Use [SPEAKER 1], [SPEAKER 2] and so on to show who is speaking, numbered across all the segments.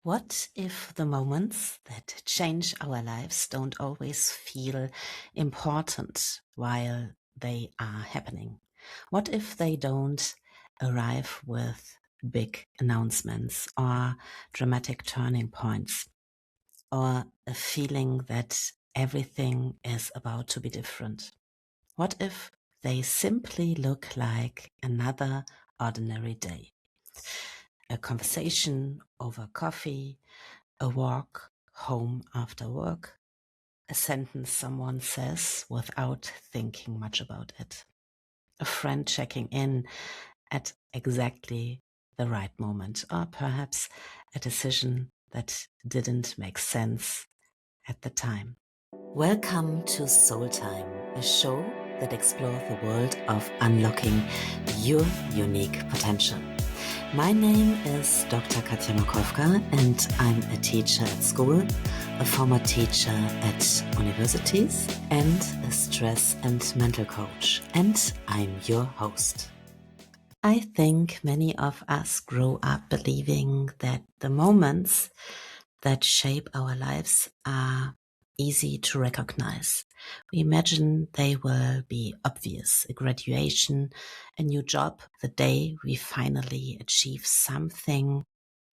[SPEAKER 1] What if the moments that change our lives don't always feel important while they are happening? What if they don't arrive with big announcements or dramatic turning points or a feeling that everything is about to be different? What if they simply look like another ordinary day? A conversation over coffee, a walk home after work, a sentence someone says without thinking much about it, a friend checking in at exactly the right moment, or perhaps a decision that didn't make sense at the time. Welcome to Soul Time, a show that explores the world of unlocking your unique potential. My name is Dr. Katja Makowka, and I'm a teacher at school, a former teacher at universities, and a stress and mental coach. And I'm your host. I think many of us grow up believing that the moments that shape our lives are easy to recognize. We imagine they will be obvious: a graduation, a new job, the day we finally achieve something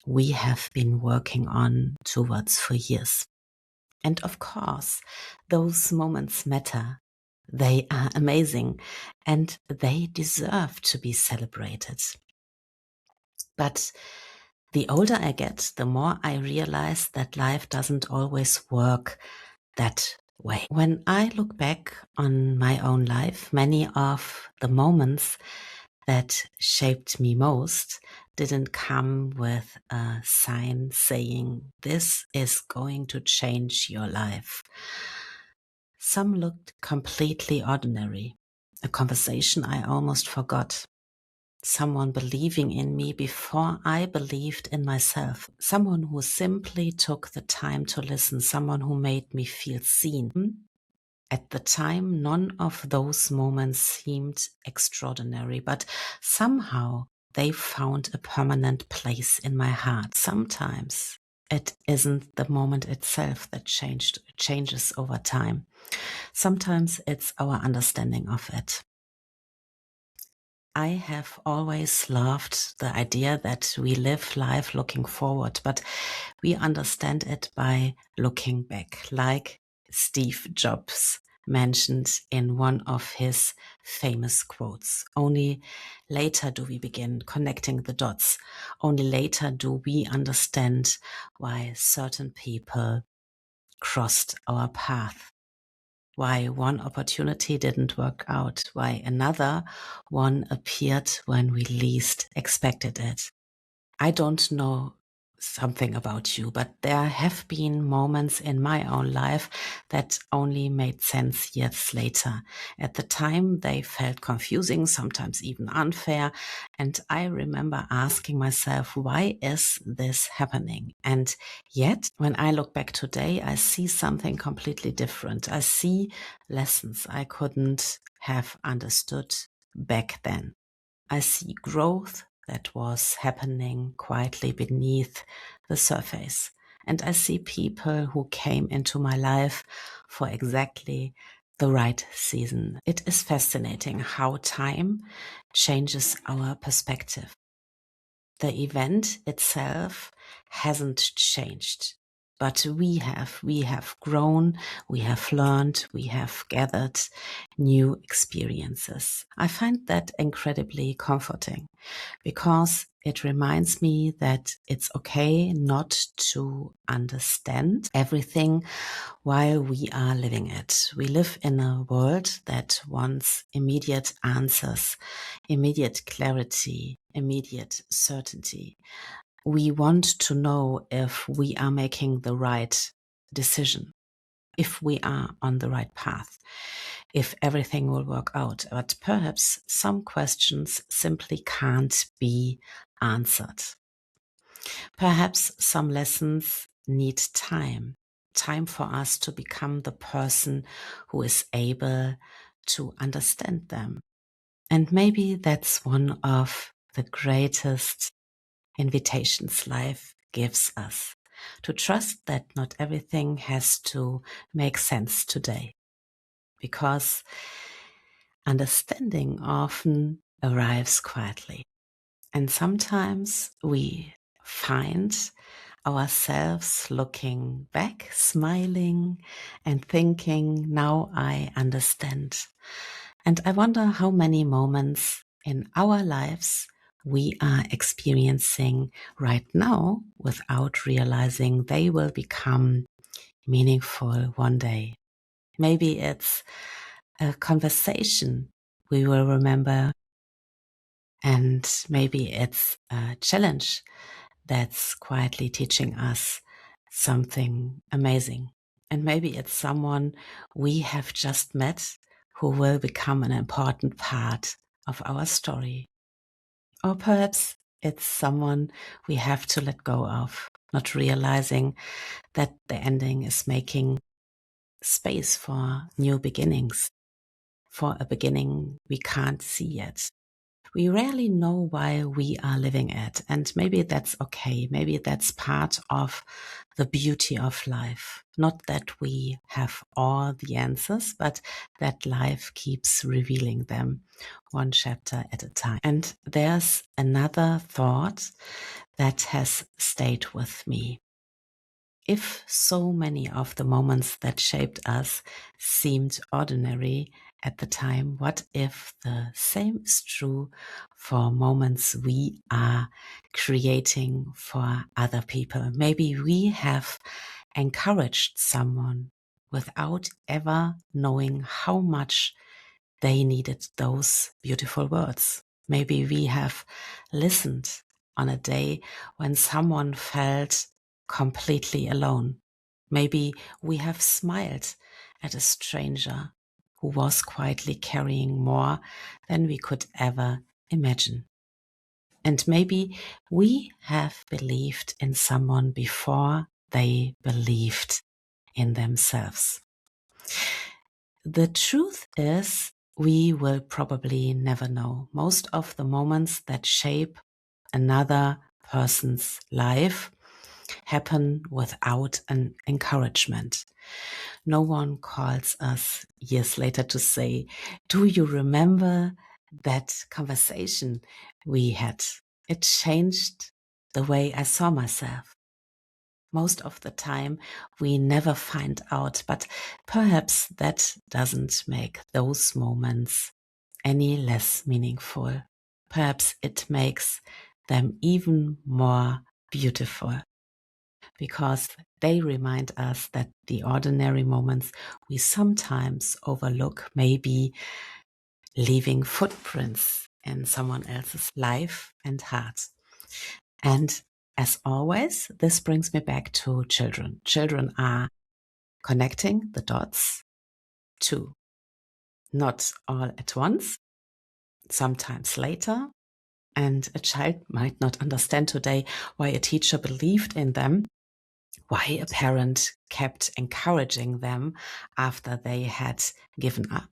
[SPEAKER 1] we have been working on towards for years. And of course, those moments matter. They are amazing and they deserve to be celebrated. But the older I get, the more I realize that life doesn't always work that way. When I look back on my own life, many of the moments that shaped me most didn't come with a sign saying, "This is going to change your life." Some looked completely ordinary. A conversation I almost forgot. Someone believing in me before I believed in myself. Someone who simply took the time to listen. Someone who made me feel seen. At the time, none of those moments seemed extraordinary, but somehow they found a permanent place in my heart. Sometimes it isn't the moment itself that changes over time. Sometimes it's our understanding of it. I have always loved the idea that we live life looking forward, but we understand it by looking back, like Steve Jobs mentioned in one of his famous quotes. Only later do we begin connecting the dots. Only later do we understand why certain people crossed our path, why one opportunity didn't work out, why another one appeared when we least expected it. I don't know something about you, but there have been moments in my own life that only made sense years later. At the time, they felt confusing, sometimes even unfair. And I remember asking myself, why is this happening? And yet, when I look back today, I see something completely different. I see lessons I couldn't have understood back then. I see growth that was happening quietly beneath the surface. And I see people who came into my life for exactly the right season. It is fascinating how time changes our perspective. The event itself hasn't changed, but we have grown, we have learned, we have gathered new experiences. I find that incredibly comforting because it reminds me that it's okay not to understand everything while we are living it. We live in a world that wants immediate answers, immediate clarity, immediate certainty. We want to know if we are making the right decision, if we are on the right path, if everything will work out. But perhaps some questions simply can't be answered. Perhaps some lessons need time for us to become the person who is able to understand them. And maybe that's one of the greatest invitations life gives us. To trust that not everything has to make sense today, because understanding often arrives quietly. And sometimes we find ourselves looking back, smiling, and thinking, now I understand. And I wonder how many moments in our lives we are experiencing right now without realizing they will become meaningful one day. Maybe it's a conversation we will remember, and maybe it's a challenge that's quietly teaching us something amazing. And maybe it's someone we have just met who will become an important part of our story. Or perhaps it's someone we have to let go of, not realizing that the ending is making space for new beginnings, for a beginning we can't see yet. We rarely know why we are living it, and maybe that's okay. Maybe that's part of the beauty of life. Not that we have all the answers, but that life keeps revealing them one chapter at a time. And there's another thought that has stayed with me. If so many of the moments that shaped us seemed ordinary at the time, what if the same is true for moments we are creating for other people? Maybe we have encouraged someone without ever knowing how much they needed those beautiful words. Maybe we have listened on a day when someone felt completely alone. Maybe we have smiled at a stranger who was quietly carrying more than we could ever imagine. And maybe we have believed in someone before they believed in themselves. The truth is, we will probably never know. Most of the moments that shape another person's life happen without an encouragement. No one calls us years later to say, do you remember that conversation we had? It changed the way I saw myself. Most of the time, we never find out, but perhaps that doesn't make those moments any less meaningful. Perhaps it makes them even more beautiful, because they remind us that the ordinary moments we sometimes overlook may be leaving footprints in someone else's life and heart. And as always, this brings me back to children. Children are connecting the dots too. Not all at once, sometimes later. And a child might not understand today why a teacher believed in them, why a parent kept encouraging them after they had given up,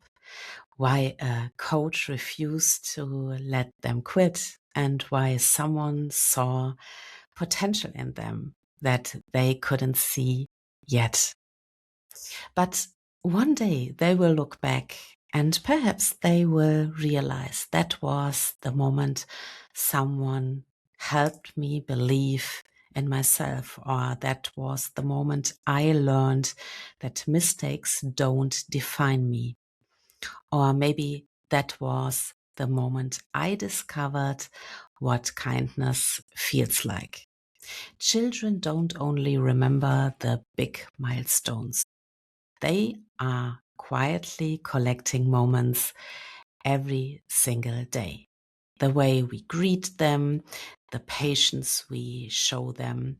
[SPEAKER 1] why a coach refused to let them quit, and why someone saw potential in them that they couldn't see yet. But one day they will look back and perhaps they will realize that was the moment someone helped me believe in myself, or that was the moment I learned that mistakes don't define me. Or maybe that was the moment I discovered what kindness feels like. Children don't only remember the big milestones. They are quietly collecting moments every single day. The way we greet them, the patience we show them,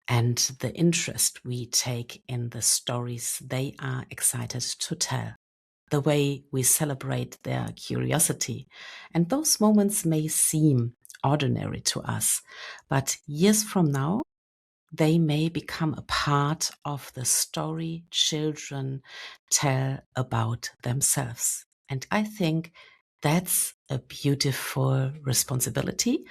[SPEAKER 1] and the interest we take in the stories they are excited to tell. The way we celebrate their curiosity. And those moments may seem ordinary to us, but years from now, they may become a part of the story children tell about themselves. And I think that's a beautiful responsibility,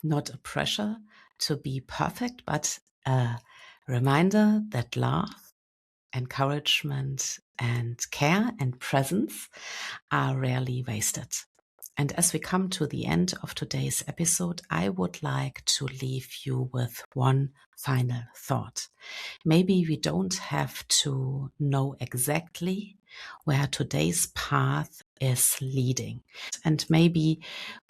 [SPEAKER 1] not a pressure, to be perfect, but a reminder that love, encouragement, and care and presence are rarely wasted. And as we come to the end of today's episode, I would like to leave you with one final thought. Maybe we don't have to know exactly where today's path is leading. And maybe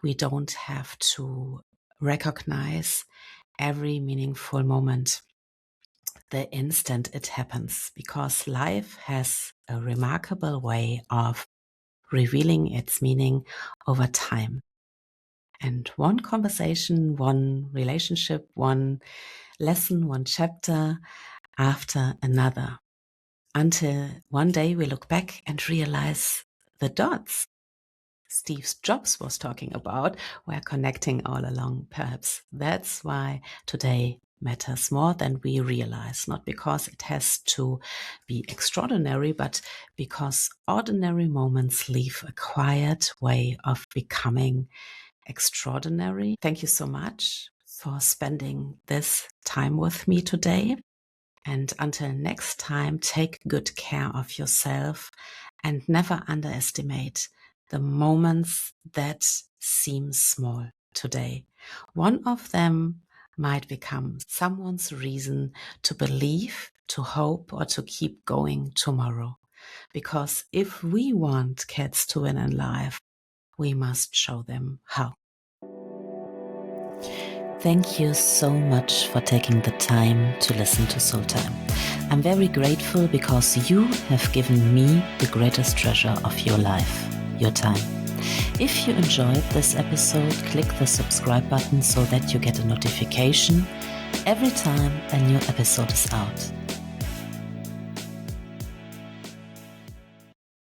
[SPEAKER 1] we don't have to recognize every meaningful moment the instant it happens, because life has a remarkable way of revealing its meaning over time. And one conversation, one relationship, one lesson, one chapter after another, until one day we look back and realize the dots Steve Jobs was talking about were connecting all along. Perhaps that's why today matters more than we realize, not because it has to be extraordinary, but because ordinary moments leave a quiet way of becoming extraordinary. Thank you so much for spending this time with me today. And until next time, take good care of yourself and never underestimate the moments that seem small today. One of them might become someone's reason to believe, to hope, or to keep going tomorrow. Because if we want cats to win in life, we must show them how. Thank you so much for taking the time to listen to Soul Time. I'm very grateful because you have given me the greatest treasure of your life, your time. If you enjoyed this episode, click the subscribe button so that you get a notification every time a new episode is out.